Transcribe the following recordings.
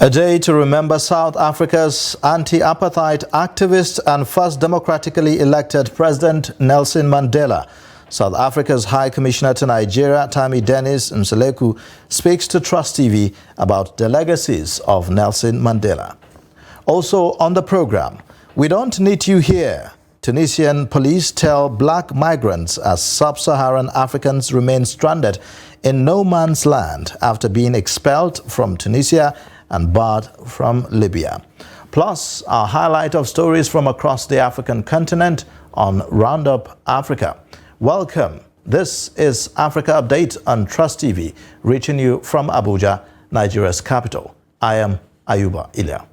A day to remember South Africa's anti-apartheid activist and first democratically elected President Nelson Mandela. South Africa's High Commissioner to Nigeria, Tammy Dennis Mseleku, speaks to Trust TV about the legacies of Nelson Mandela. Also on the program, we don't need you here. Tunisian police tell black migrants as sub-Saharan Africans remain stranded in no man's land after being expelled from Tunisia and barred from Libya. Plus, our highlight of stories from across the African continent on Roundup Africa. Welcome. This is Africa Update on Trust TV, reaching you from Abuja, Nigeria's capital. I am Ayuba Ilya.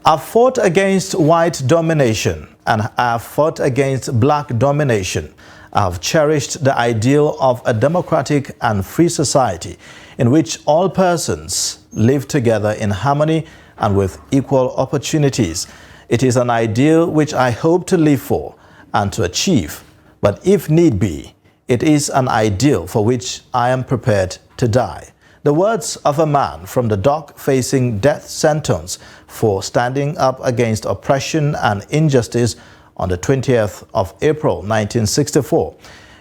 I've fought against white domination and I've fought against black domination. I've cherished the ideal of a democratic and free society in which all persons live together in harmony and with equal opportunities. It is an ideal which I hope to live for and to achieve. But if need be, it is an ideal for which I am prepared to die. The words of a man from the dock facing death sentence for standing up against oppression and injustice on the 20th of April 1964.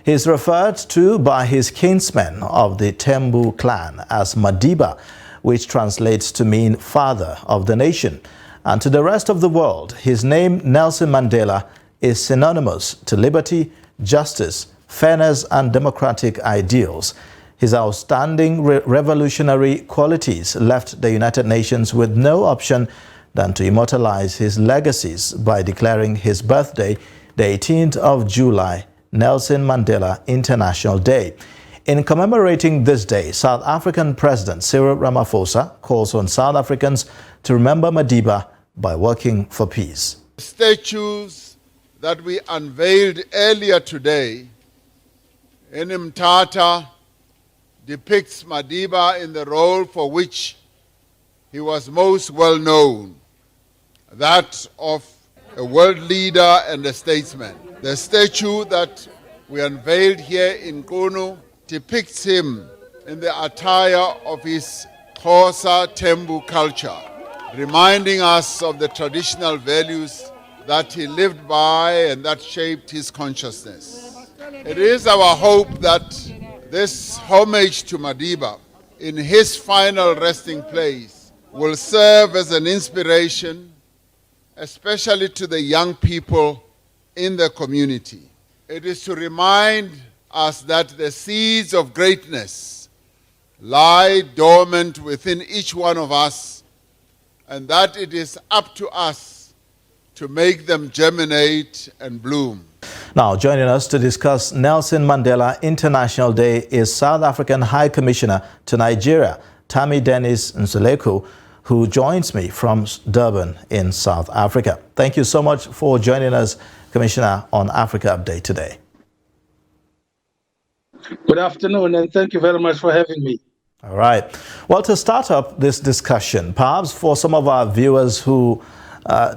He is referred to by his kinsmen of the Tembu clan as Madiba, which translates to mean father of the nation. And to the rest of the world, his name Nelson Mandela is synonymous to liberty, justice, fairness and democratic ideals. His outstanding revolutionary qualities left the United Nations with no option than to immortalize his legacies by declaring his birthday, the 18th of July, Nelson Mandela International Day. In commemorating this day, South African President Cyril Ramaphosa calls on South Africans to remember Madiba by working for peace. Statues that we unveiled earlier today in Mthatha depicts Madiba in the role for which he was most well known, that of a world leader and a statesman. The statue that we unveiled here in Qunu depicts him in the attire of his Xhosa Tembu culture, reminding us of the traditional values that he lived by and that shaped his consciousness. It is our hope that this homage to Madiba in his final resting place will serve as an inspiration, especially to the young people in the community. It is to remind us that the seeds of greatness lie dormant within each one of us, and that it is up to us to make them germinate and bloom. Now, joining us to discuss Nelson Mandela International Day is South African High Commissioner to Nigeria, Tammy Dennis Mseleku, who joins me from Durban in South Africa. Thank you so much for joining us, Commissioner, on Africa Update today. Good afternoon, and thank you very much for having me. All right. Well, to start up this discussion, perhaps for some of our viewers who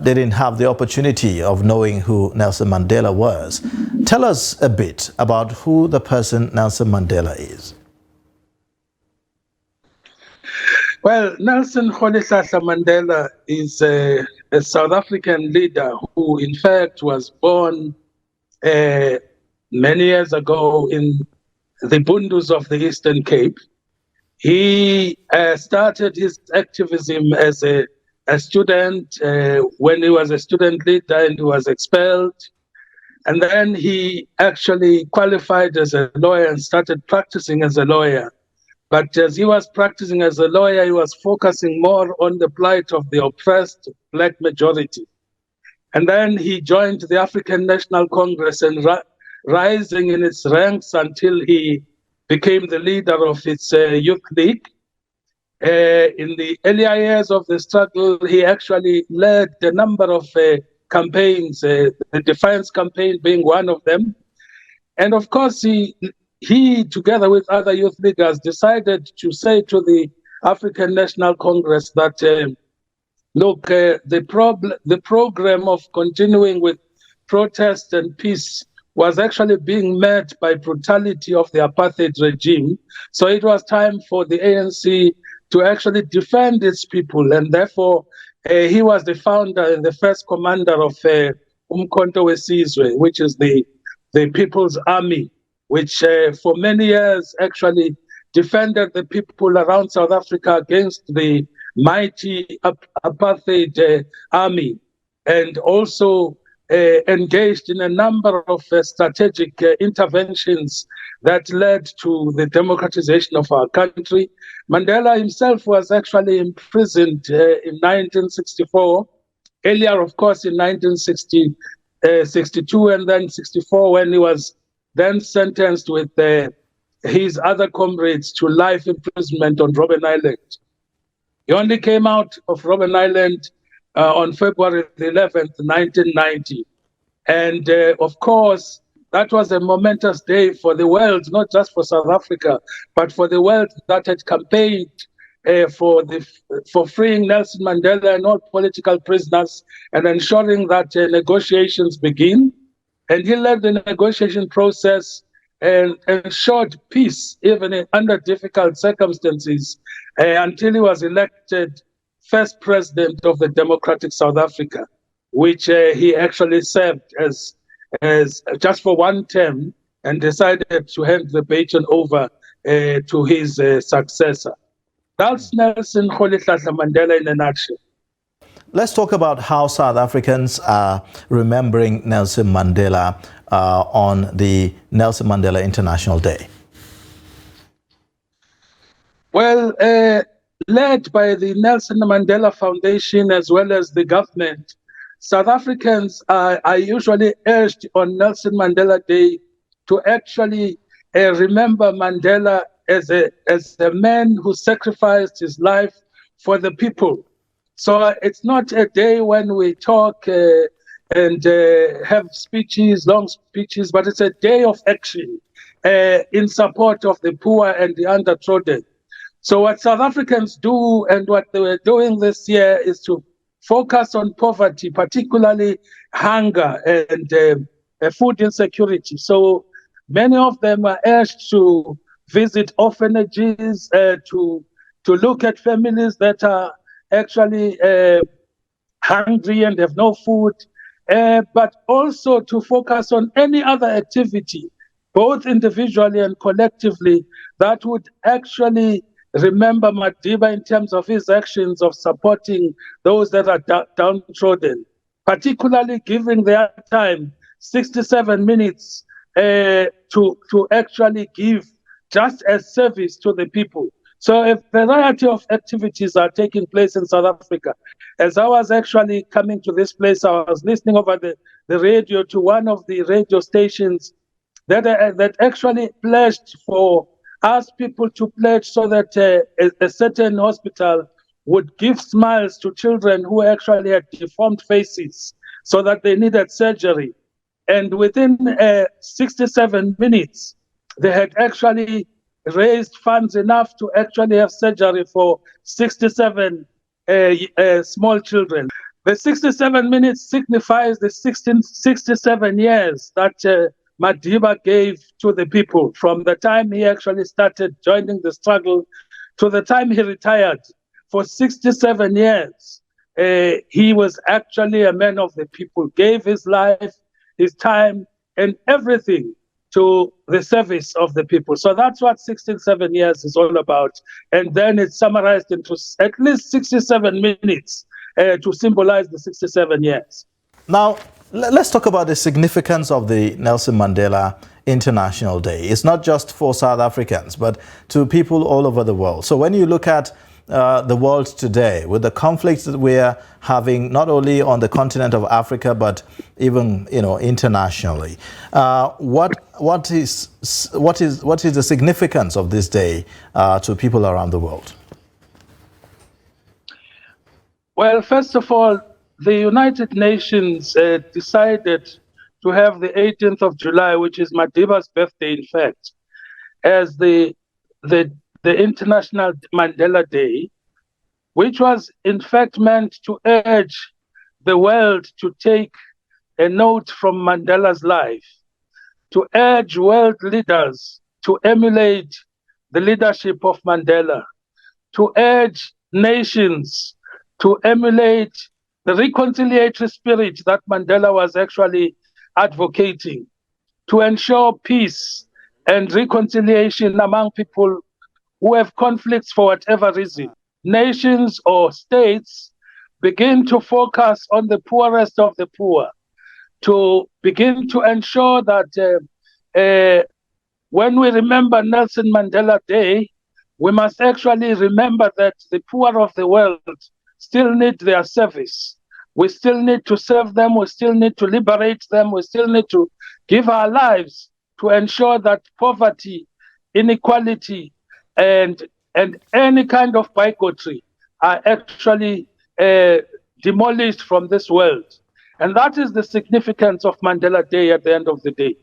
didn't have the opportunity of knowing who Nelson Mandela was, tell us a bit about who the person Nelson Mandela is. Well, Nelson Rolihlahla Mandela is a South African leader who, in fact, was born many years ago in the Bundus of the Eastern Cape. He started his activism as a student when he was a student leader and he was expelled. And then he actually qualified as a lawyer and started practicing as a lawyer. But as he was practicing as a lawyer, he was focusing more on the plight of the oppressed black majority. And then he joined the African National Congress and rising in its ranks until he became the leader of its youth league. In the earlier years of the struggle, he actually led a number of campaigns, the defiance campaign being one of them. And of course, he, together with other youth leaders, decided to say to the African National Congress that, look, the program of continuing with protest and peace was actually being met by brutality of the apartheid regime. So it was time for the ANC to actually defend its people. And therefore, he was the founder and the first commander of Umkhonto weSizwe, which is the People's Army, which for many years actually defended the people around South Africa against the mighty apartheid army, and also engaged in a number of strategic interventions that led to the democratization of our country. Mandela himself was actually imprisoned in 1964, earlier, of course, in 1962 and then 64, when he was then sentenced with his other comrades to life imprisonment on Robben Island. He only came out of Robben Island on February the 11th, 1990. And of course, that was a momentous day for the world, not just for South Africa, but for the world that had campaigned for freeing Nelson Mandela and all political prisoners and ensuring that negotiations begin. And he led the negotiation process and ensured peace, even under difficult circumstances, until he was elected first president of the Democratic South Africa, which he actually served as just for one term, and decided to hand the baton over to his successor. That's Nelson Rolihlahla Mandela in a nutshell. Let's talk about how South Africans are remembering Nelson Mandela on the Nelson Mandela International Day. Well, led by the Nelson Mandela Foundation as well as the government, South Africans are usually urged on Nelson Mandela Day to actually remember Mandela as a man who sacrificed his life for the people. So it's not a day when we talk and have speeches, long speeches, but it's a day of action in support of the poor and the undertrodden. So what South Africans do and what they were doing this year is to focus on poverty, particularly hunger and food insecurity. So many of them are urged to visit orphanages, to look at families that are actually hungry and have no food, but also to focus on any other activity, both individually and collectively, that would actually remember Madiba in terms of his actions of supporting those that are downtrodden, particularly giving their time, 67 minutes, to actually give just as service to the people. So a variety of activities are taking place in South Africa. As I was actually coming to this place, I was listening over the radio to one of the radio stations that actually pledged for asked people to pledge so that a certain hospital would give smiles to children who actually had deformed faces so that they needed surgery. And within 67 minutes, they had actually raised funds enough to actually have surgery for 67 small children. The 67 minutes signifies the 67 years that Madiba gave to the people, from the time he actually started joining the struggle to the time he retired. For 67 years, he was actually a man of the people, gave his life, his time, and everything to the service of the people. So that's what 67 years is all about. And then it's summarized into at least 67 minutes to symbolize the 67 years. Now, let's talk about the significance of the Nelson Mandela International Day. It's not just for South Africans, but to people all over the world. So when you look at the world today, with the conflicts that we're having, not only on the continent of Africa, but even internationally, what is the significance of this day to people around the world? Well, first of all, the United Nations decided to have the 18th of July, which is Madiba's birthday, in fact, as the the International Mandela Day, which was in fact meant to urge the world to take a note from Mandela's life, to urge world leaders to emulate the leadership of Mandela, to urge nations to emulate the reconciliatory spirit that Mandela was actually advocating, to ensure peace and reconciliation among people who have conflicts for whatever reason. Nations or states begin to focus on the poorest of the poor, to begin to ensure that when we remember Nelson Mandela Day, we must actually remember that the poor of the world still need their service. We still need to serve them. We still need to liberate them. We still need to give our lives to ensure that poverty, inequality, and any kind of bigotry are actually demolished from this world. And that is the significance of Mandela Day at the end of the day.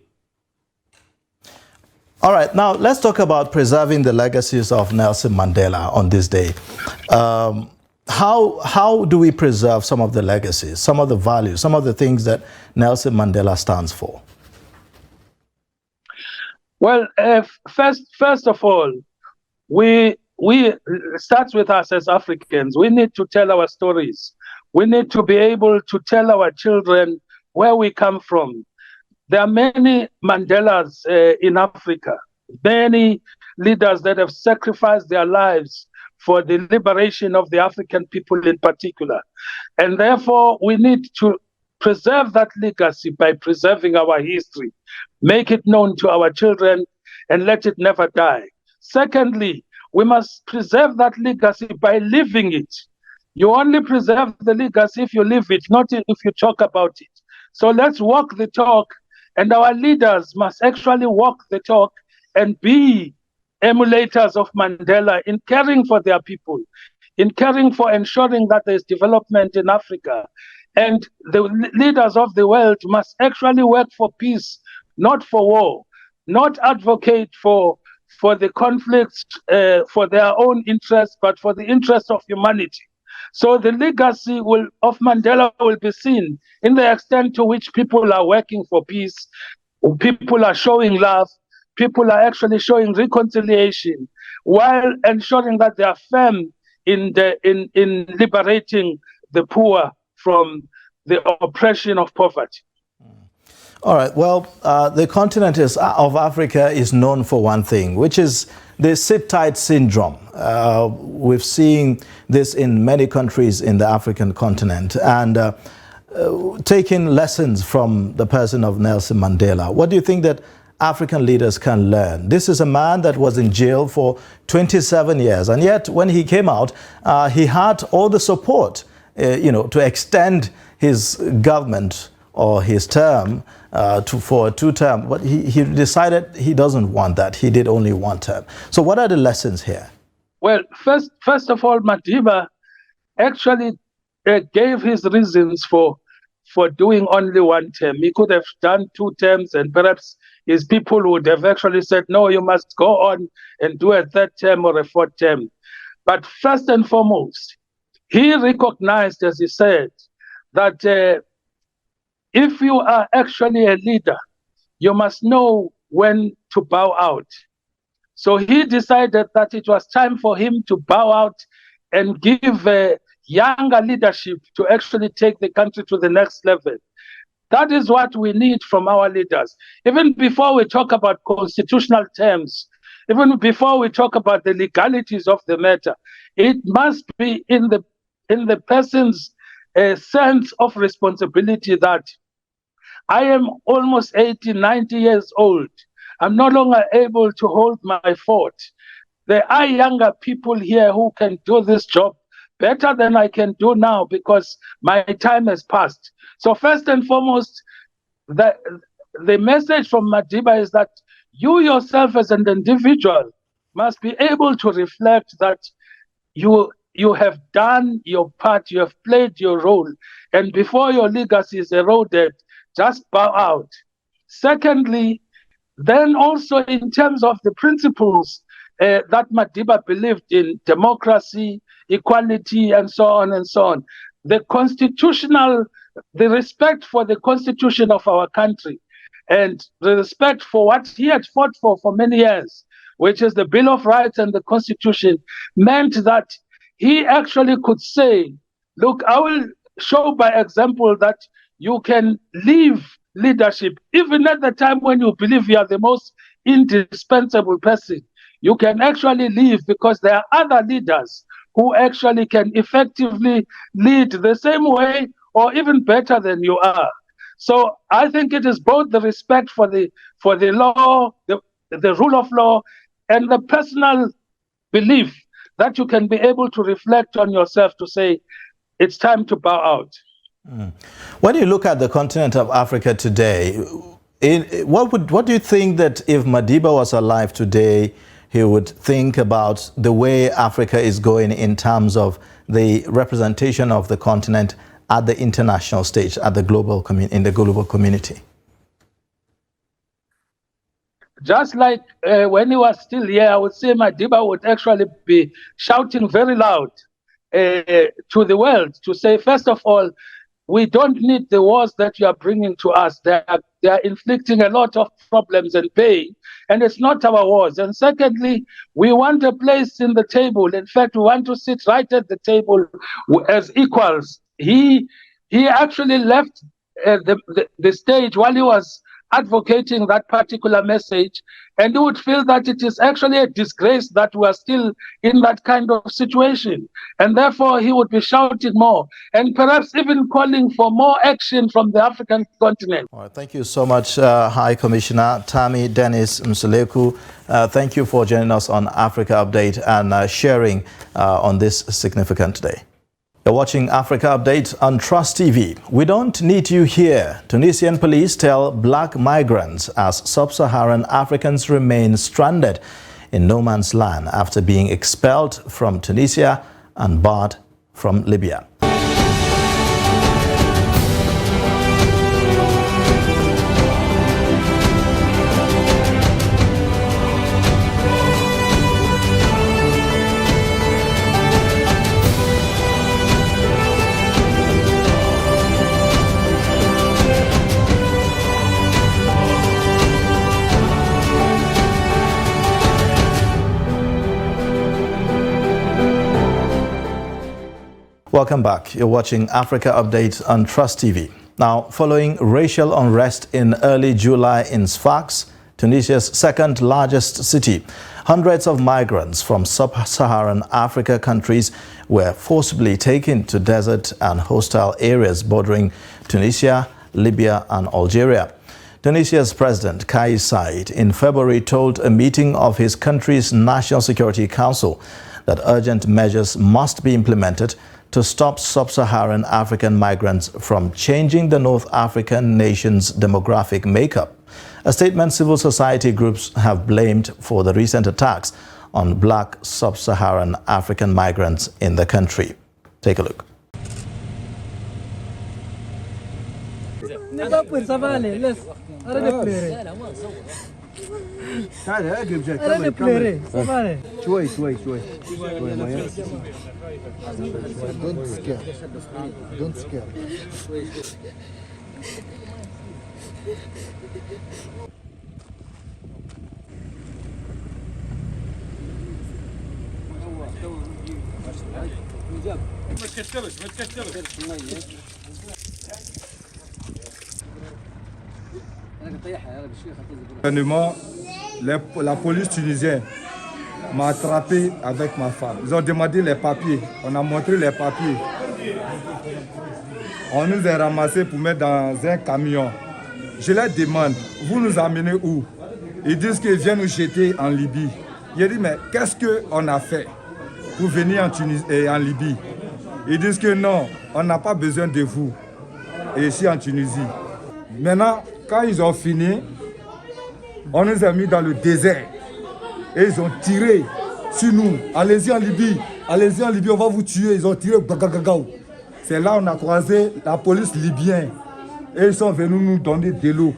All right, now let's talk about preserving the legacies of Nelson Mandela on this day. How do we preserve some of the legacies, some of the values, some of the things that Nelson Mandela stands for? Well, first of all, we starts with us as Africans. We need to tell our stories. We need to be able to tell our children where we come from. There are many Mandelas in Africa, many leaders that have sacrificed their lives for the liberation of the African people in particular. And therefore, we need to preserve that legacy by preserving our history, make it known to our children, and let it never die. Secondly, we must preserve that legacy by living it. You only preserve the legacy if you live it, not if you talk about it. So let's walk the talk. And our leaders must actually walk the talk and be emulators of Mandela in caring for their people, in caring for ensuring that there's development in Africa. And the leaders of the world must actually work for peace, not for war, not advocate for the conflicts for their own interests, but for the interest of humanity. So the legacy of Mandela will be seen in the extent to which people are working for peace, people are showing love, people are actually showing reconciliation, while ensuring that they are firm in liberating the poor from the oppression of poverty. All right. Well, the continent of Africa is known for one thing, which is the sit-tight syndrome. We've seen this in many countries in the African continent. And taking lessons from the person of Nelson Mandela, what do you think that African leaders can learn? This is a man that was in jail for 27 years. And yet, when he came out, he had all the support, to extend his government or his term for a two-term, but he decided he doesn't want that. He did only one term. So what are the lessons here? Well, first of all, Madiba actually gave his reasons for doing only one term. He could have done two terms, and perhaps his people would have actually said, no, you must go on and do a third term or a fourth term. But first and foremost, he recognized, as he said, that if you are actually a leader, you must know when to bow out. So he decided that it was time for him to bow out and give a younger leadership to actually take the country to the next level. That is what we need from our leaders. Even before we talk about constitutional terms, even before we talk about the legalities of the matter, it must be in the person's sense of responsibility that I am almost 80, 90 years old. I'm no longer able to hold my fort. There are younger people here who can do this job better than I can do now because my time has passed. So first and foremost, the message from Madiba is that you yourself as an individual must be able to reflect that you you have done your part, you have played your role, and before your legacy is eroded, just bow out. Secondly, then also in terms of the principles that Madiba believed in, democracy, equality, and so on and so on, the respect for the constitution of our country, and the respect for what he had fought for many years, which is the Bill of Rights and the Constitution, meant that he actually could say, look, I will show by example that you can leave leadership, even at the time when you believe you are the most indispensable person. You can actually leave because there are other leaders who actually can effectively lead the same way or even better than you are. So I think it is both the respect for the law, the rule of law, and the personal belief that you can be able to reflect on yourself to say, it's time to bow out. When you look at the continent of Africa today, what do you think that if Madiba was alive today, he would think about the way Africa is going in terms of the representation of the continent at the international stage, at the in the global community? Just like when he was still here, I would say Madiba would actually be shouting very loud to the world to say, first of all, we don't need the wars that you are bringing to us. They are inflicting a lot of problems and pain, and it's not our wars. And secondly, we want a place in the table. In fact, we want to sit right at the table as equals. He actually left the stage while he was advocating that particular message, and you would feel that it is actually a disgrace that we are still in that kind of situation, and therefore he would be shouting more and perhaps even calling for more action from the African continent. All right, thank you so much, High Commissioner Tammy Dennis Msuleku. Thank you for joining us on Africa Update and sharing on this significant day. You're watching Africa Update on Trust TV. We don't need you here. Tunisian police tell black migrants as sub-Saharan Africans remain stranded in no man's land after being expelled from Tunisia and barred from Libya. Welcome back. You're watching Africa Update on Trust TV. Now, following racial unrest in early July in Sfax, Tunisia's second largest city, hundreds of migrants from sub-Saharan Africa countries were forcibly taken to desert and hostile areas bordering Tunisia, Libya and Algeria. Tunisia's President Kais Saied in February told a meeting of his country's National Security Council that urgent measures must be implemented to stop sub-Saharan African migrants from changing the North African nation's demographic makeup. A statement civil society groups have blamed for the recent attacks on black sub-Saharan African migrants in the country. Take a look. Don't scare. Don't scare. La police tunisienne m'a attrapé avec ma femme. Ils ont demandé les papiers. On a montré les papiers. On nous a ramassés pour mettre dans un camion. Je leur demande, vous nous amenez où? Ils disent qu'ils viennent nous jeter en Libye. J'ai dit, mais qu'est-ce qu'on a fait pour venir en Libye? Ils disent que non, on n'a pas besoin de vous. Et ici en Tunisie. Maintenant, quand ils ont fini, on nous a mis dans le désert. Et ils ont tiré sur nous. Allez-y en Libye. allez-y en Libye, on va vous tuer. Ils ont tiré. C'est là qu'on a croisé la police libyenne. Et ils sont venus nous donner de l'eau.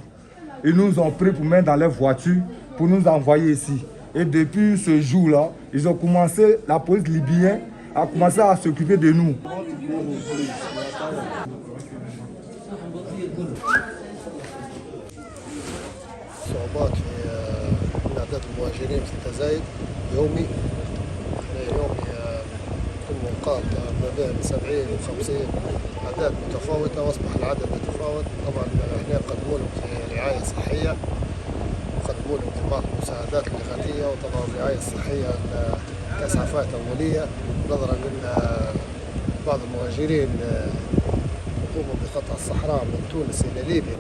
Ils nous ont pris pour mettre dans leur voiture, pour nous envoyer ici. Et depuis ce jour-là, ils ont commencé, la police libyenne a commencé à s'occuper de nous. صعوبات في أعداد المهاجرين في الجزائر يومي. احنا يومي كل نقاط ما بين 70 و 50 أعداد متفاوتة، وأصبح العدد يتفاوت. طبعا احنا نقدموا لهم في رعاية صحية، نقدموا لهم في بعض المساعدات الإغاثية، وطبعا الرعاية الصحية كإسعافات أولية، نظرا أن بعض المهاجرين يقوموا بقطع الصحراء من تونس إلى ليبيا.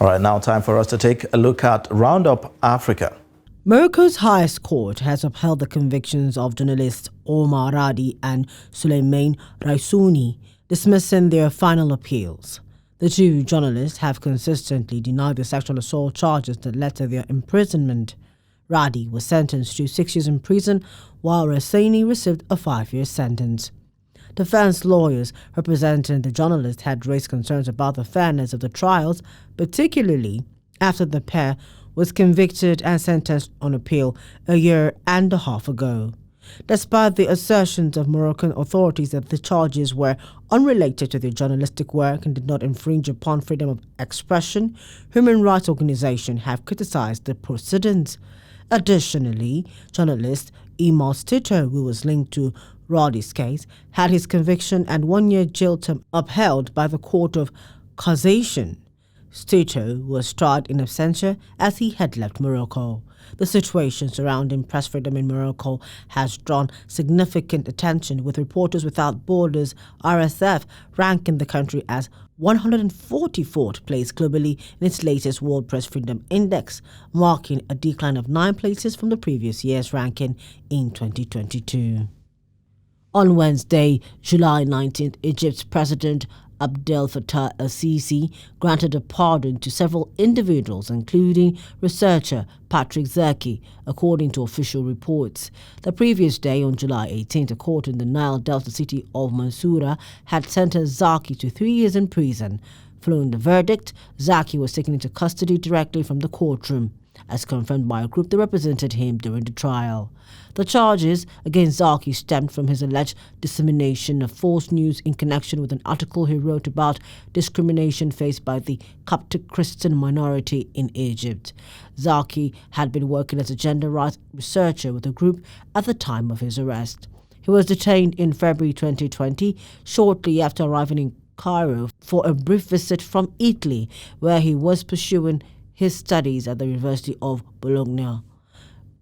All right, now time for us to take a look at Roundup Africa. Morocco's highest court has upheld the convictions of journalists Omar Radi and Souleymane Raissouni, dismissing their final appeals. The two journalists have consistently denied the sexual assault charges that led to their imprisonment. Radi was sentenced to 6 years in prison, while Raissouni received a 5-year sentence. Defense lawyers representing the journalists had raised concerns about the fairness of the trials, particularly after the pair was convicted and sentenced on appeal a year and a half ago. Despite the assertions of Moroccan authorities that the charges were unrelated to their journalistic work and did not infringe upon freedom of expression, human rights organizations have criticized the proceedings. Additionally, journalist Imal Tito, who was linked to Radi's case, had his conviction and 1-year jail term upheld by the Court of Cassation. Tito was tried in absentia as he had left Morocco. The situation surrounding press freedom in Morocco has drawn significant attention, with Reporters Without Borders (RSF) ranking the country as 144th place globally in its latest World Press Freedom Index, marking a decline of 9 places from the previous year's ranking in 2022. On Wednesday, July 19th, Egypt's President Abdel Fattah el-Sisi granted a pardon to several individuals, including researcher Patrick Zaki, according to official reports. The previous day, on July 18th, a court in the Nile Delta city of Mansoura had sentenced Zaki to 3 years in prison. Following the verdict, Zaki was taken into custody directly from the courtroom, as confirmed by a group that represented him during the trial. The charges against Zaki stemmed from his alleged dissemination of false news in connection with an article he wrote about discrimination faced by the Coptic Christian minority in Egypt. Zaki had been working as a gender rights researcher with the group at the time of his arrest. He was detained in February 2020, shortly after arriving in Cairo for a brief visit from Italy, where he was pursuing his studies at the University of Bologna.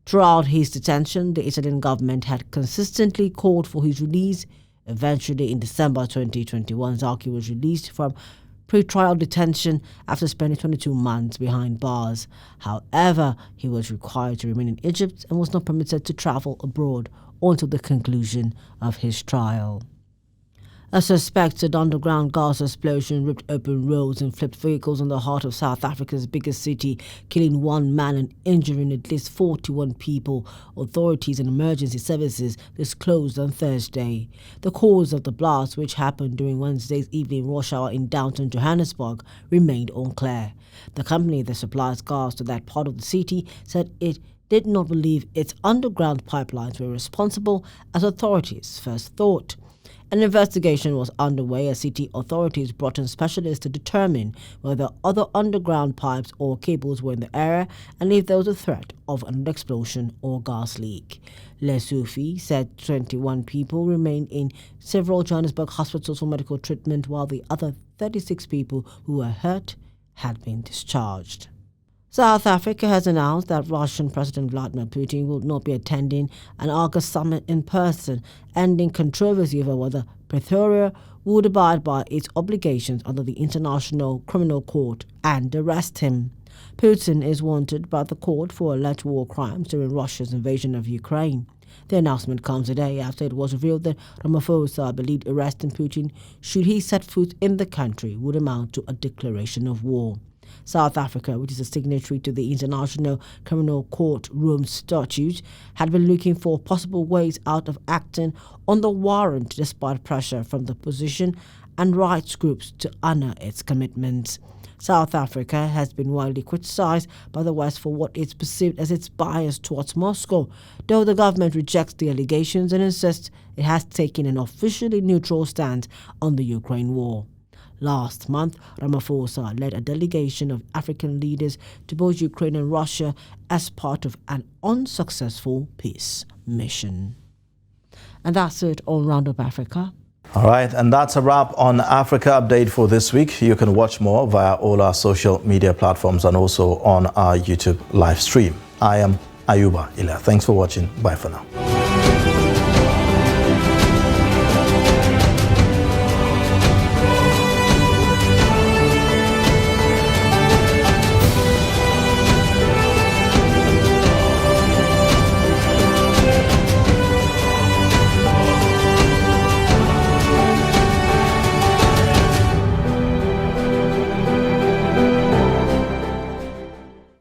Throughout his detention, the Italian government had consistently called for his release. Eventually, in December 2021, Zaki was released from pre-trial detention after spending 22 months behind bars. However, he was required to remain in Egypt and was not permitted to travel abroad until the conclusion of his trial. A suspected underground gas explosion ripped open roads and flipped vehicles in the heart of South Africa's biggest city, killing 1 man and injuring at least 41 people, authorities and emergency services disclosed on Thursday. The cause of the blast, which happened during Wednesday's evening rush hour in downtown Johannesburg, remained unclear. The company that supplies gas to that part of the city said it did not believe its underground pipelines were responsible, as authorities first thought. An investigation was underway as city authorities brought in specialists to determine whether other underground pipes or cables were in the area and if there was a threat of an explosion or gas leak. Lesufi said 21 people remained in several Johannesburg hospitals for medical treatment, while the other 36 people who were hurt had been discharged. South Africa has announced that Russian President Vladimir Putin will not be attending an August summit in person, ending controversy over whether Pretoria would abide by its obligations under the International Criminal Court and arrest him. Putin is wanted by the court for alleged war crimes during Russia's invasion of Ukraine. The announcement comes a day after it was revealed that Ramaphosa believed arresting Putin should he set foot in the country would amount to a declaration of war. South Africa, which is a signatory to the International Criminal Court Rome Statute, had been looking for possible ways out of acting on the warrant despite pressure from the opposition and rights groups to honor its commitments. South Africa has been widely criticized by the West for what is perceived as its bias towards Moscow, though the government rejects the allegations and insists it has taken an officially neutral stand on the Ukraine war. Last month, Ramaphosa led a delegation of African leaders to both Ukraine and Russia as part of an unsuccessful peace mission. And that's it on Roundup Africa. All right, and that's a wrap on Africa Update for this week. You can watch more via all our social media platforms and also on our YouTube live stream. I am Ayuba Ila. Thanks for watching. Bye for now.